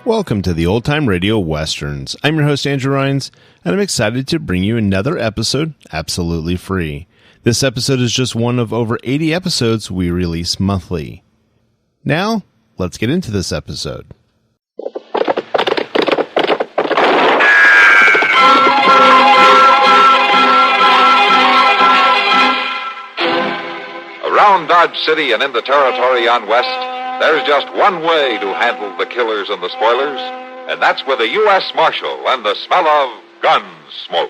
Welcome to the Old Time Radio Westerns. I'm your host, Andrew Rhines, and I'm excited to bring you another episode absolutely free. This episode is just one of over 80 episodes we release monthly. Now, let's get into this episode. Around Dodge City and in the territory on West, there's just one way to handle the killers and the spoilers, and that's with a U.S. Marshal and the smell of Gunsmoke.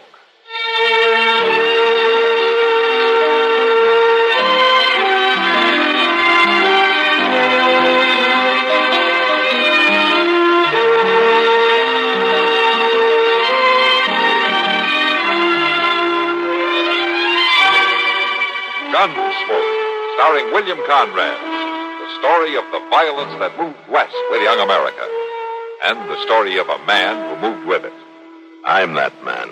Gunsmoke, starring William Conrad. The story of the violence that moved west with young America, and the story of a man who moved with it. I'm that man,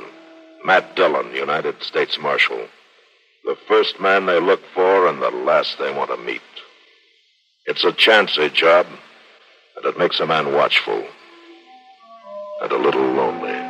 Matt Dillon, United States Marshal. The first man they look for and the last they want to meet. It's a chancy job, and it makes a man watchful and a little lonely.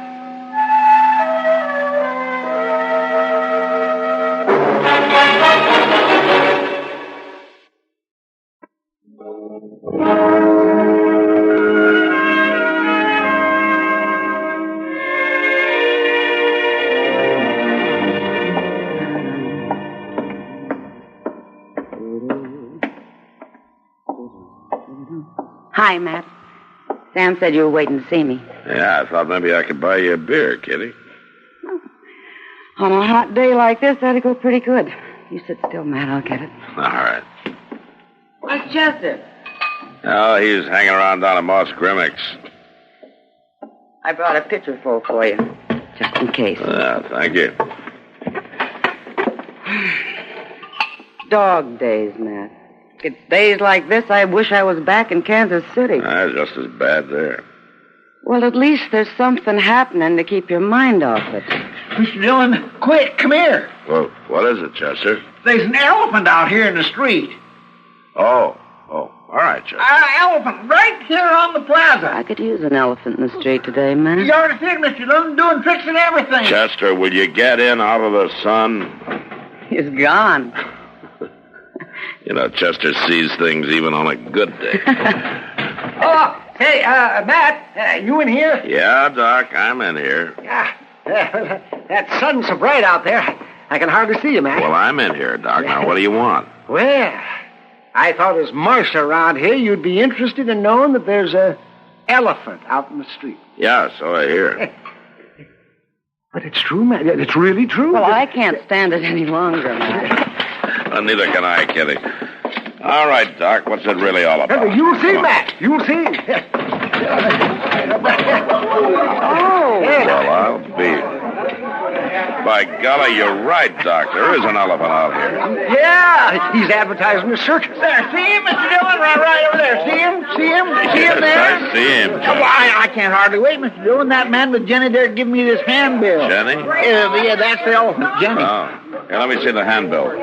Hi, Matt. Sam said you were waiting to see me. Yeah, I thought maybe I could buy you a beer, Kitty. On a hot day like this, that'd go pretty good. You sit still, Matt. I'll get it. All right. Where's Chester? Oh, he's hanging around down at Moss Grimmick's. I brought a pitcher full for you, just in case. Thank you. Dog days, Matt. It's days like this I wish I was back in Kansas City. Just as bad there. Well, at least there's something happening to keep your mind off it. Mr. Dillon, quick, come here. Well, what is it, Chester? There's an elephant out here in the street. Oh, all right, Chester. Elephant right here on the plaza. I could use an elephant in the street today, man. You already see it, Mr. Dillon, doing tricks and everything. Chester, will you get in out of the sun? He's gone. You know, Chester sees things even on a good day. Oh, hey, Matt, you in here? Yeah, Doc, I'm in here. That sun's so bright out there, I can hardly see you, Matt. Well, I'm in here, Doc. Now, what do you want? Well, I thought as marshal around here, you'd be interested in knowing that there's a elephant out in the street. Yeah, so I hear. But it's true, Matt. It's really true. Well, I can't stand it any longer, Matt. Well, neither can I, Kitty. All right, Doc, what's it really all about? You'll see, Matt. You'll see. Oh. Well, I'll be. By golly, you're right, Doc. There is an elephant out here. Yeah, he's advertising the circus. There, see him, Mr. Dillon? Right over there. See him? See him? See him there? I see him, Joe. Well, I can't hardly wait, Mr. Dillon. That man with Jenny there giving me this handbill. Jenny? Yeah, that's the elephant, Jenny. Oh. Here, let me see the handbill.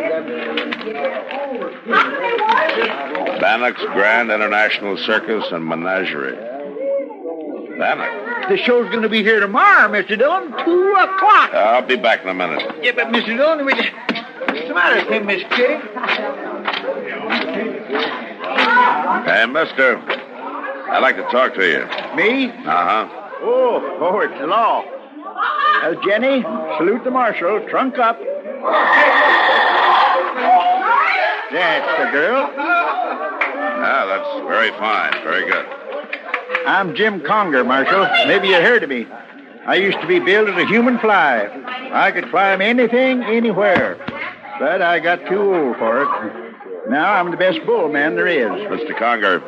Bannock's Grand International Circus and Menagerie. Bannock? The show's going to be here tomorrow, Mr. Dillon, 2 o'clock. I'll be back in a minute. Yeah, but Mr. Dillon, what's the matter with him, Miss Kitty? Hey, mister, I'd like to talk to you. Me? Uh-huh. Oh, it's the law. Jenny, salute the marshal. Trunk up. That's the girl. Ah, that's very fine. Very good. I'm Jim Conger, Marshal. Maybe you heard of me. I used to be billed as a human fly. I could climb anything, anywhere. But I got too old for it. Now I'm the best bull man there is. Mr. Conger,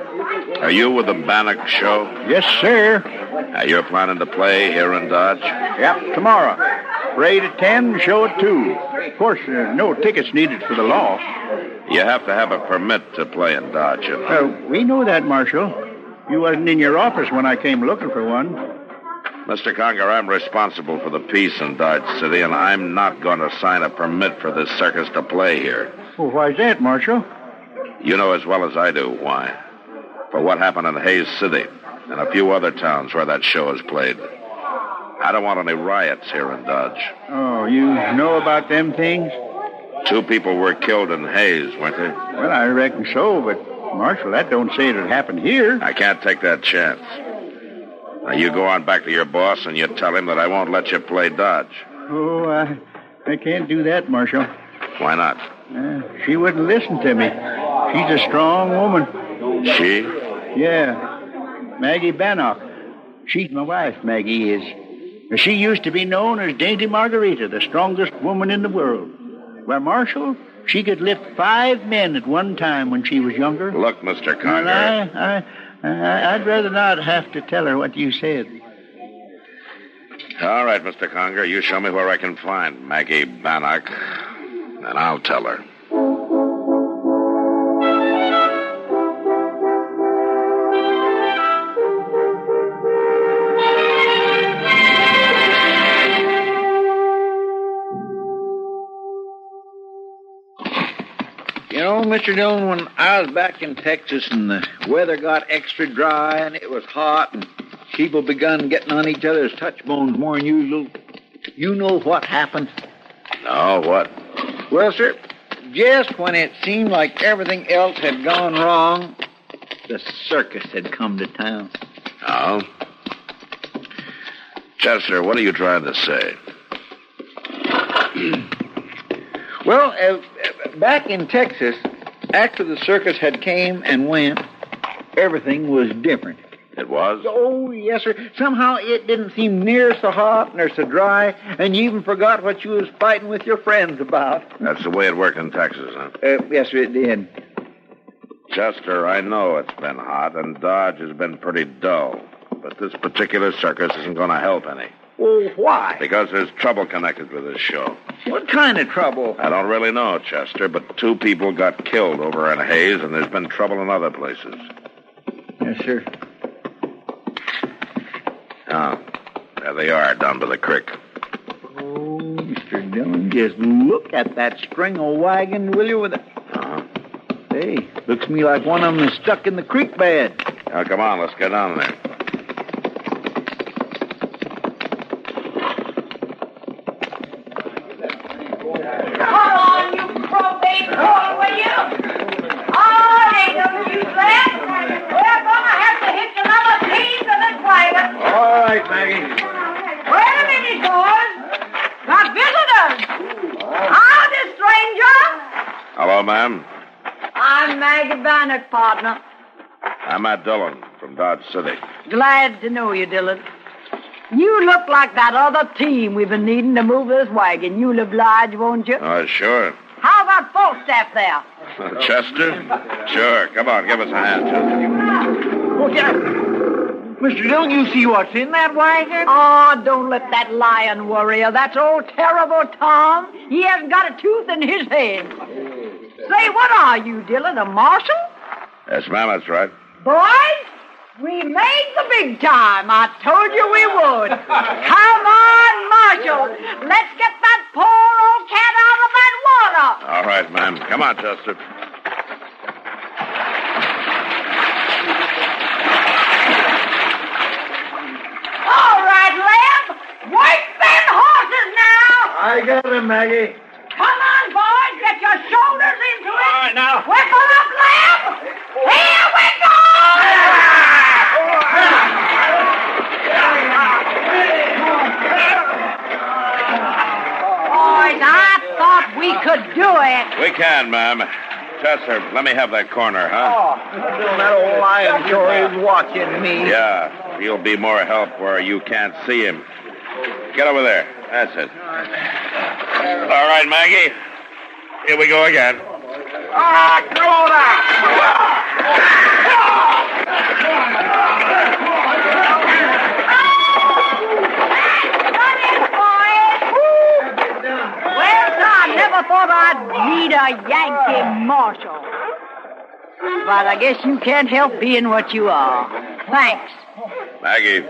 are you with the Bannock show? Yes, sir. You're planning to play here in Dodge? Yep, tomorrow. Parade at 10, show at 2. Of course, no tickets needed for the law. You have to have a permit to play in Dodge, you know. We know that, Marshal. You wasn't in your office when I came looking for one. Mr. Conger, I'm responsible for the peace in Dodge City, and I'm not going to sign a permit for this circus to play here. Well, why's that, Marshal? You know as well as I do why. For what happened in Hayes City. and a few other towns where that show is played. I don't want any riots here in Dodge. Oh, you know about them things? 2 people were killed in Hayes, weren't they? Well, I reckon so, but, Marshal, that don't say it happened here. I can't take that chance. Now, you go on back to your boss and you tell him that I won't let you play Dodge. Oh, I can't do that, Marshal. Why not? She wouldn't listen to me. She's a strong woman. She? Yeah. Maggie Bannock. She's my wife, Maggie is. She used to be known as Dainty Margarita, the strongest woman in the world. Well, Marshal, she could lift 5 men at one time when she was younger. Look, Mr. Conger. Well, I'd rather not have to tell her what you said. All right, Mr. Conger, you show me where I can find Maggie Bannock, and I'll tell her. You know, Mr. Dillon, when I was back in Texas and the weather got extra dry and it was hot and people begun getting on each other's touch bones more than usual, you know what happened? No, what? Well, sir, just when it seemed like everything else had gone wrong, the circus had come to town. Oh? Chester, what are you trying to say? Well, back in Texas, after the circus had came and went, everything was different. It was? Oh, yes, sir. Somehow it didn't seem near so hot nor so dry, and you even forgot what you was fighting with your friends about. That's the way it worked in Texas, huh? Yes, sir, it did. Chester, I know it's been hot, and Dodge has been pretty dull. But this particular circus isn't going to help any. Well, why? Because there's trouble connected with this show. What kind of trouble? I don't really know, Chester, but 2 people got killed over in Hayes, and there's been trouble in other places. Yes, sir. Oh, there they are, down by the creek. Oh, Mr. Dillon, just look at that string of wagons, will you? With Hey, looks to me like one of them is stuck in the creek bed. Now, come on, let's get down there. Come on, you probate boy, will you? Oh, ain't no use left. We're gonna have to hitch another team to this wagon. All right, Maggie. Wait a minute, boys. Got visitors. Howdy, stranger. Hello, ma'am. I'm Maggie Bannock, partner. I'm Matt Dillon from Dodge City. Glad to know you, Dillon. You look like that other team we've been needing to move this wagon. You'll oblige, won't you? Oh, sure. How about Falstaff there? Chester? Sure. Come on, give us a hand, Chester. Oh, yeah. Mr. Dillon, you see what's in that wagon? Oh, don't let that lion worry you. That's old terrible Tom. He hasn't got a tooth in his head. Say, what are you, Dillon, a marshal? Yes, ma'am, that's right. Boys, we made the big time. I told you we would. Come on, Marshal. Let's get that poor old cat out of that water. All right, ma'am. Come on, Chester. All right, Leb. Work them horses now. I got him, Maggie. Come on, boys. Get your shoulders into it. All right, now. Whipple up, Leb. Here we go. Boys, I thought we could do it. We can, ma'am. Chester, let me have that corner, huh? Mr. Dillon, that old lion sure is watching me. Yeah, he'll be more help where you can't see him. Get over there. That's it. All right, Maggie. Here we go again. Throw it out. Come in, boys. Well, I never thought I'd meet a Yankee marshal. But I guess you can't help being what you are. Thanks. Maggie.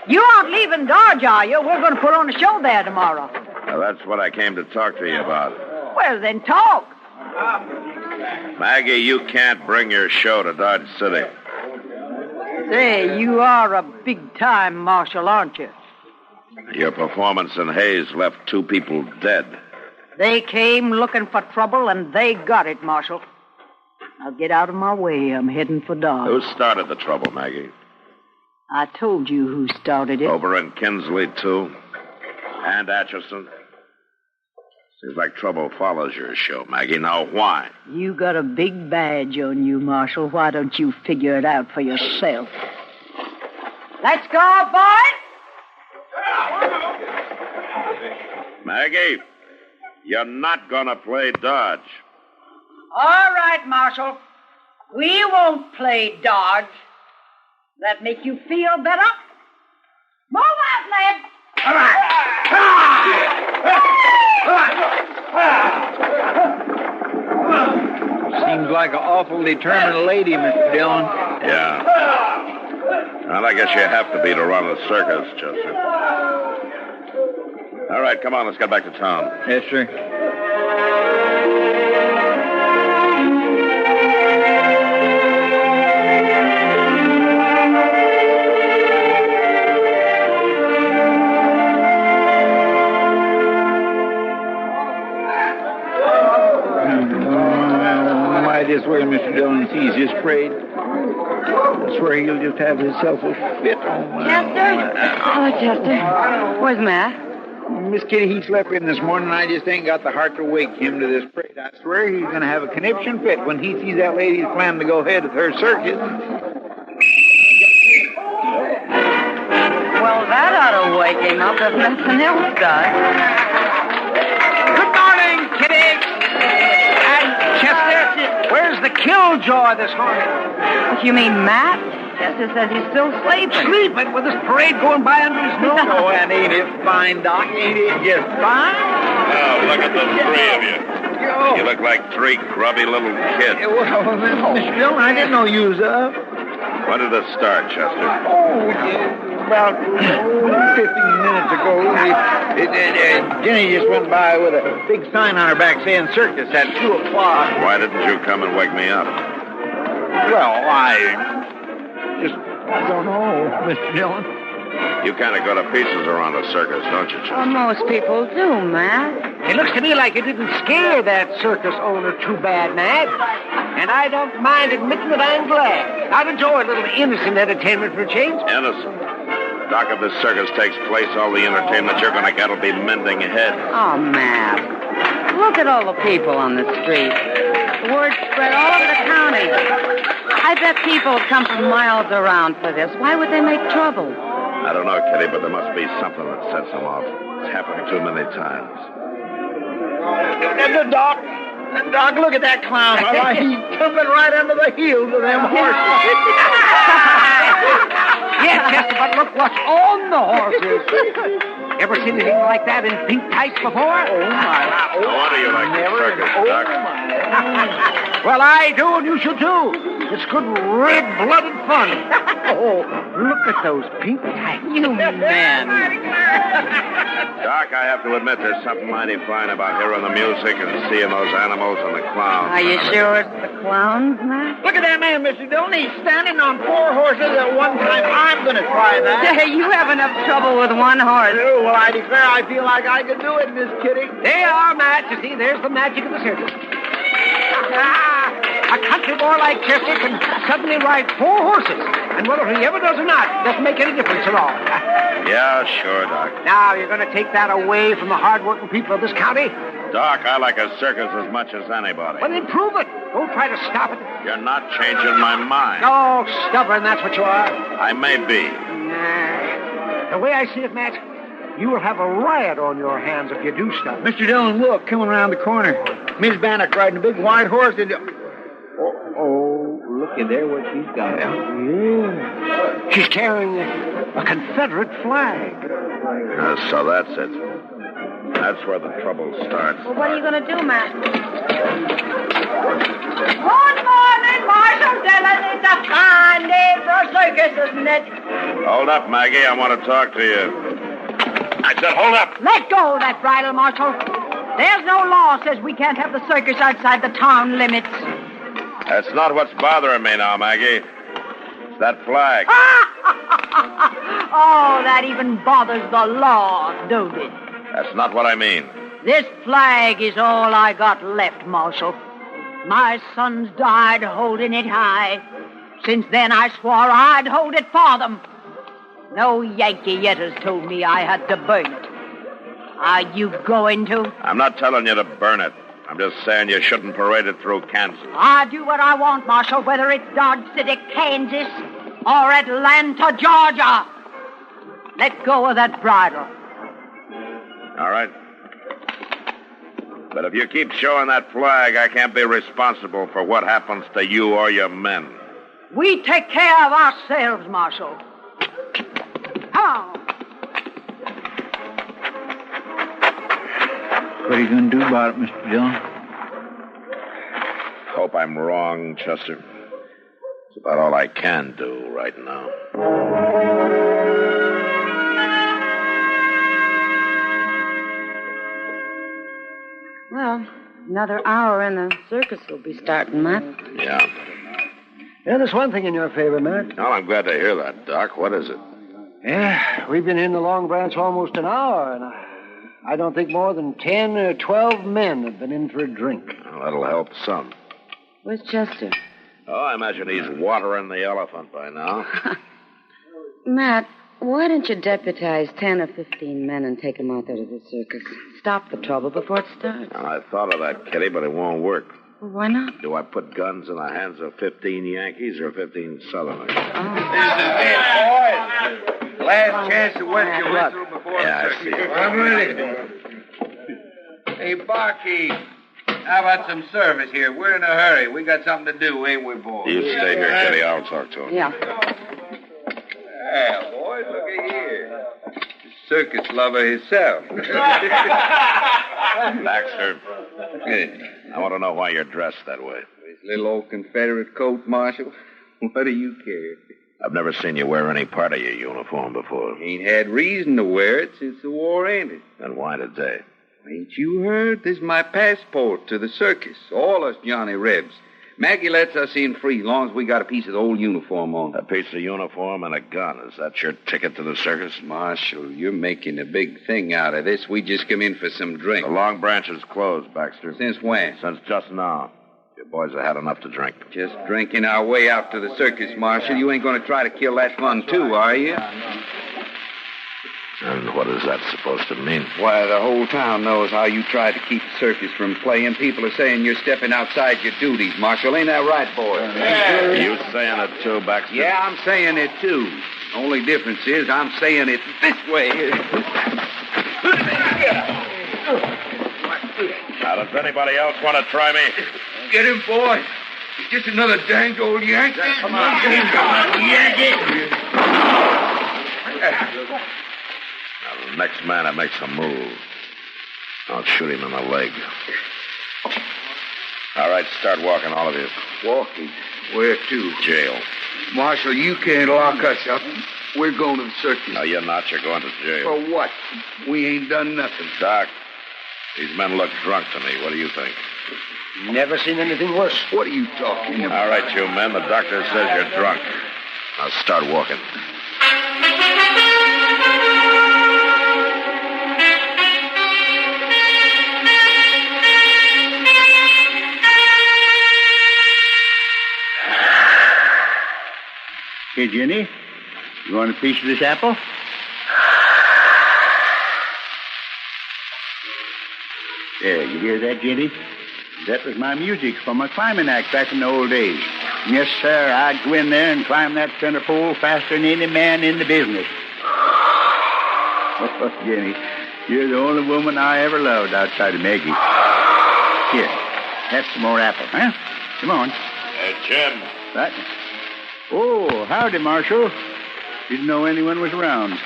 You aren't leaving Dodge, are you? We're going to put on a show there tomorrow. Now, that's what I came to talk to you about. Well, then talk. Maggie, you can't bring your show to Dodge City. Say, you are a big-time marshal, aren't you? Your performance in Hayes left 2 people dead. They came looking for trouble, and they got it, Marshal. Now get out of my way. I'm heading for Dodge. Who started the trouble, Maggie? I told you who started it. Over in Kinsley, too? And Atchison? Seems like trouble follows your show, Maggie. Now, why? You got a big badge on you, Marshal. Why don't you figure it out for yourself? Let's go, boys! Maggie, you're not going to play Dodge. All right, Marshal. We won't play Dodge. That make you feel better? Move out, lad! All right. Seems like an awful determined lady, Mr. Dillon. Yeah. Well, I guess you have to be to run a circus, Chester. All right, come on, let's get back to town. Yes, sir. This way, Mr. Dillon sees his parade. I swear he'll just have himself a fit on. Chester? Oh, Chester. Where's Matt? Miss Kitty, he slept in this morning, and I just ain't got the heart to wake him to this parade. I swear he's going to have a conniption fit when he sees that lady's planning to go ahead with her circus. Well, that ought to wake him up if nothing else does. Good morning, Kitty. And Chester, where's the killjoy this morning? You mean Matt? Chester says he's still sleeping. Sleeping with this parade going by under his nose? Oh, and ain't it fine, Doc? Ain't it just fine? Oh, look at the 3 of you. You look like 3 grubby little kids. Well, Mr. Dillon, I didn't know you was up. When did it start, Chester? Oh, about 15 minutes ago. Jenny just went by with a big sign on her back saying circus at 2 o'clock. Why didn't you come and wake me up? Well, I just don't know, Mr. Dillon. You kind of go to pieces around a circus, don't you, Chester? Well, most people do, Matt. It looks to me like it didn't scare that circus owner too bad, Matt. And I don't mind admitting that I'm glad. I'd enjoy a little innocent entertainment for a change. Innocent. Doc, if this circus takes place, all the entertainment you're going to get will be mending heads. Oh, Matt. Look at all the people on the street. The word spread all over the county. I bet people come from miles around for this. Why would they make trouble? I don't know, Kitty, but there must be something that sets them off. It's happened too many times. Doc, look at that clown. He's tumbling right under the heels of them horses. Yes, Chester, but look what's on the horses. Ever seen anything like that in pink tights before? Oh, my. No wonder you like the circus, Doc. Well, I do, and you should too. It's good red-blooded fun. Oh, look at those pink tights. You man. Doc, I have to admit there's something mighty fine about hearing the music and seeing those animals and the clowns. Are you sure it's the clowns, Matt? Look at that man, Mr. Dillon. He's standing on 4 horses at one time. I'm going to try that. Hey, you have enough trouble with one horse. Oh, well, I declare I feel like I could do it, Miss Kitty. They are, Matt. You see, there's the magic of the circus. A country boy like Chester can suddenly ride 4 horses. And whether he ever does or not doesn't make any difference at all. Yeah, sure, Doc. Now, you're going to take that away from the hard-working people of this county? Doc, I like a circus as much as anybody. Well, then prove it. Don't try to stop it. You're not changing my mind. Oh, stubborn, that's what you are. I may be. The way I see it, Matt, you will have a riot on your hands if you do stop. Mr. Dillon, look, coming around the corner. Miss Bannock riding a big white horse. Look at there what she's got. Yeah. She's carrying a Confederate flag. So that's it. That's where the trouble starts. Well, what are you going to do, Matt? Good morning, Marshal Dillon. It's a fine day for a circus, isn't it? Hold up, Maggie. I want to talk to you. I said, hold up. Let go of that bridle, Marshal. There's no law says we can't have the circus outside the town limits. That's not what's bothering me now, Maggie. It's that flag. Oh, that even bothers the law, don't it? That's not what I mean. This flag is all I got left, Marshal. My sons died holding it high. Since then, I swore I'd hold it for them. No Yankee yet has told me I had to burn it. Are you going to? I'm not telling you to burn it. I'm just saying you shouldn't parade it through Kansas. I do what I want, Marshal, whether it's Dodge City, Kansas, or Atlanta, Georgia. Let go of that bridle. All right. But if you keep showing that flag, I can't be responsible for what happens to you or your men. We take care of ourselves, Marshal. Come on. What are you going to do about it, Mr. Dillon? Hope I'm wrong, Chester. It's about all I can do right now. Well, another hour and the circus will be starting, Matt. Yeah. Yeah, there's one thing in your favor, Matt. Well, I'm glad to hear that, Doc. What is it? Yeah, we've been in the Long Branch almost an hour, and I don't think more than 10 or 12 men have been in for a drink. Well, that'll help some. Where's Chester? Oh, I imagine he's watering the elephant by now. Matt, why don't you deputize 10 or 15 men and take them out there to the circus? Stop the trouble before it starts. Well, I thought of that, Kitty, but it won't work. Well, why not? Do I put guns in the hands of 15 Yankees or 15 Southerners? This is it, boys. Last chance to wet your whistle before Yeah, the I circus. see it. I'm ready. Hey, barkeep, how about some service here? We're in a hurry. We got something to do, ain't we, boys? You stay here, Kitty. I'll talk to him. Yeah. Yeah, boys, look at here. The circus lover himself. Baxter, Good. I want to know why you're dressed that way. This little old Confederate coat, Marshal. What do you care? I've never seen you wear any part of your uniform before. Ain't had reason to wear it since the war ended. Then why today? Ain't you heard? This is my passport to the circus. All us Johnny Rebs. Maggie lets us in free, long as we got a piece of the old uniform on. A piece of uniform and a gun. Is that your ticket to the circus? Marshal, you're making a big thing out of this. We just come in for some drink. The Long Branch is closed, Baxter. Since when? Since just now. Your boys have had enough to drink. Just drinking our way out to the circus, Marshal. You ain't going to try to kill that fun, too, are you? And what is that supposed to mean? Why, the whole town knows how you tried to keep the circus from playing. People are saying you're stepping outside your duties, Marshal. Ain't that right, boys? You saying it too, Baxter? Yeah, I'm saying it, too. Only difference is I'm saying it this way. Now, does anybody else want to try me? Get him, boy. He's just another dang old Yankee. Come on. Yankee. Now, the next man that makes a move, I'll shoot him in the leg. All right, start walking, all of you. Walking? Where to? Jail. Marshal, you can't lock us up. We're going to the circus. No, you're not. You're going to jail. For what? We ain't done nothing. Doc, these men look drunk to me. What do you think? Never seen anything worse. What are you talking about? All right, you men. The doctor says you're drunk. Now start walking. Hey, Jenny, you want a piece of this apple? Yeah, you hear that, Jenny? That was my music from a climbing act back in the old days. Yes, sir, I'd go in there and climb that center pole faster than any man in the business. Oh, Jenny, you're the only woman I ever loved outside of Maggie. Here, have some more apple, huh? Come on. Hey, Jim. What? Oh, howdy, Marshal. Didn't know anyone was around.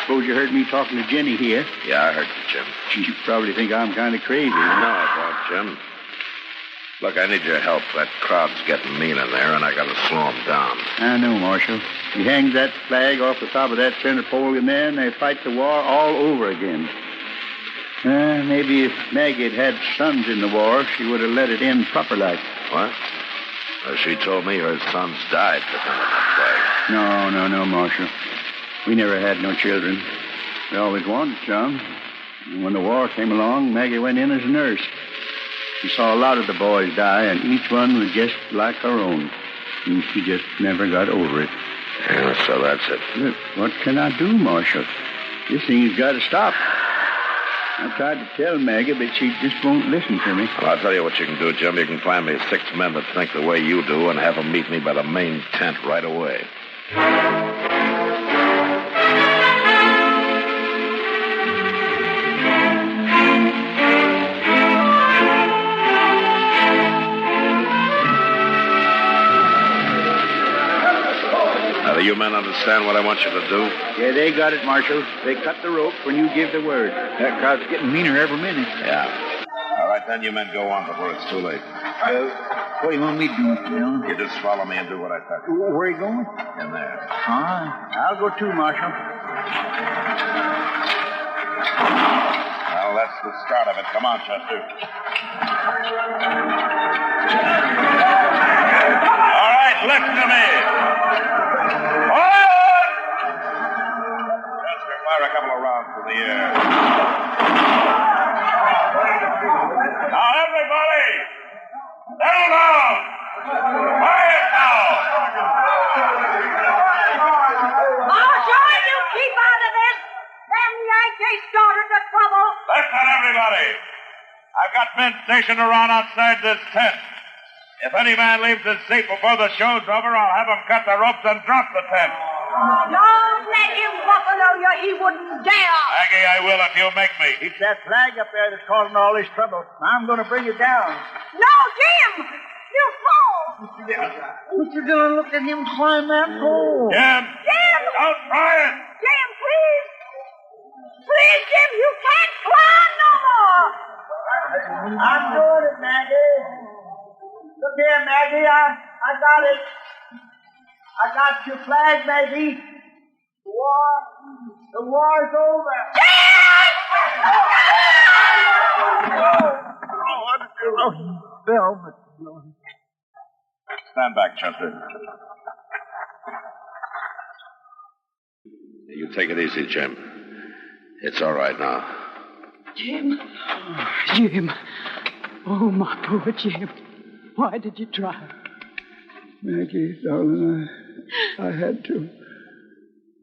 Suppose you heard me talking to Jenny here. Yeah, I heard you, Jim. You probably think I'm kind of crazy. No, I don't, Jim. Look, I need your help. That crowd's getting mean in there, and I got to slow them down. I know, Marshal. You hang that flag off the top of that center pole, and then they fight the war all over again. Maybe if Maggie had had sons in the war, she would have let it end proper like. What? She told me her sons died defending that flag. No, Marshal. We never had no children. We always wanted some. And when the war came along, Maggie went in as a nurse. She saw a lot of the boys die, and each one was just like her own. And she just never got over it. Yeah, so that's it. Look, what can I do, Marshal? This thing's got to stop. I tried to tell Maggie, but she just won't listen to me. Well, I'll tell you what you can do, Jim. You can find me 6 men that think the way you do and have them meet me by the main tent right away. Now, do you men understand what I want you to do? Yeah, they got it, Marshal. They cut the rope when you give the word. That crowd's getting meaner every minute. Yeah. All right, then you men go on before it's too late. What do you want me to do, Mr. Dillon? You just follow me and do what I tell you. Where are you going? In there. All right. I'll go too, Marshal. Well, that's the start of it. Come on, Chester. All right, listen to me. Forward! Chester, fire a couple of rounds in the air. Now, everybody, settle down. Quiet now. Marshal, you keep out of this. Them Yankees started the trouble. Listen, everybody. I've got men stationed around outside this tent. If any man leaves his seat before the show's over, I'll have him cut the ropes and drop the tent. Don't let him buffalo you. He wouldn't dare. Maggie, I will if you make me. It's that flag up there that's causing all this trouble. I'm going to bring it down. No, Jim. You fool. Mr. Dillon looked at him climb that pole. Jim! Jim. Don't try it! Jim, please. Please, Jim, you can't climb no more. I'm doing it, Maggie. Look here, Maggie. I got it. I got your flag, Maggie. The war's over. Stand back, Chester. You take it easy, Jim. It's all right now. Jim. Jim. Oh, my poor Jim. Why did you try? Maggie, darling, I had to.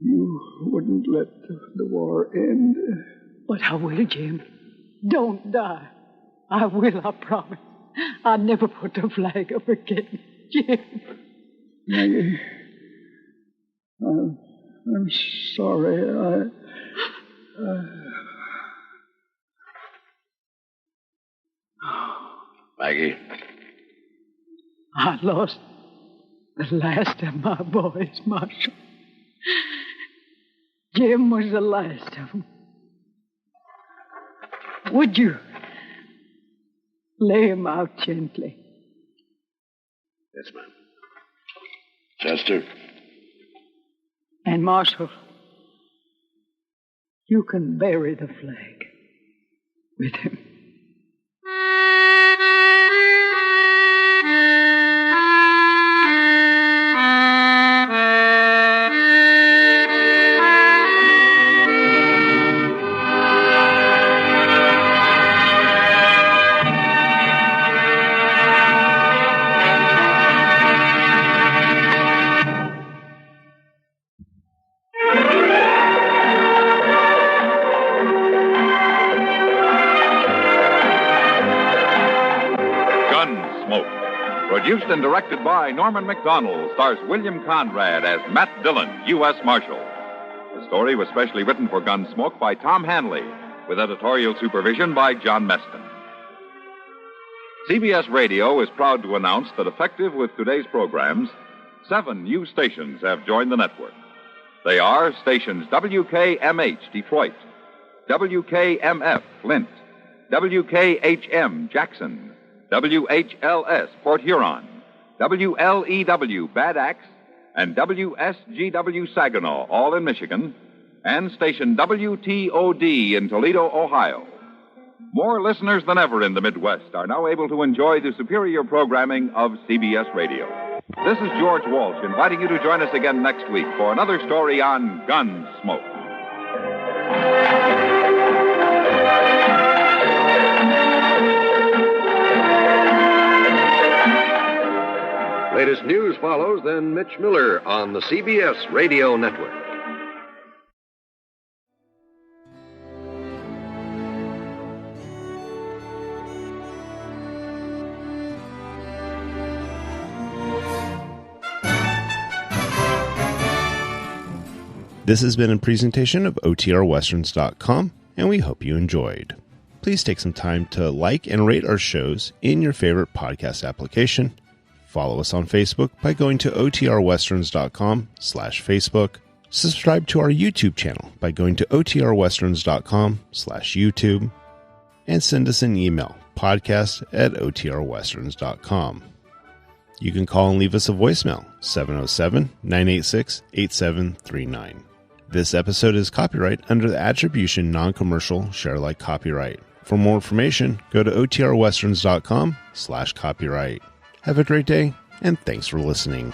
You wouldn't let the war end. But I will, Jim. Don't die. I will, I promise. I'll never put the flag up again, Jim. Maggie, I'm sorry. Maggie. I lost the last of my boys, Marshal. Jim was the last of them. Would you lay him out gently? Yes, ma'am. Chester. And, Marshal, you can bury the flag with him. Produced and directed by Norman Macdonald, stars William Conrad as Matt Dillon, U.S. Marshal. The story was specially written for Gunsmoke by Tom Hanley, with editorial supervision by John Meston. CBS Radio is proud to announce that effective with today's programs, 7 new stations have joined the network. They are stations WKMH Detroit, WKMF Flint, WKHM Jackson, WHLS Port Huron, WLEW Bad Axe, and WSGW Saginaw, all in Michigan, and station WTOD in Toledo, Ohio. More listeners than ever in the Midwest are now able to enjoy the superior programming of CBS Radio. This is George Walsh inviting you to join us again next week for another story on Gunsmoke. Latest news follows, then Mitch Miller on the CBS Radio Network. This has been a presentation of OTRWesterns.com, and we hope you enjoyed. Please take some time to like and rate our shows in your favorite podcast application. Follow us on Facebook by going to OTRWesterns.com/Facebook. Subscribe to our YouTube channel by going to OTRWesterns.com/YouTube. And send us an email, podcast@OTRWesterns.com. You can call and leave us a voicemail, 707-986-8739. This episode is copyright under the Attribution Non-Commercial Share-alike copyright. For more information, go to OTRWesterns.com/copyright. Have a great day, and thanks for listening.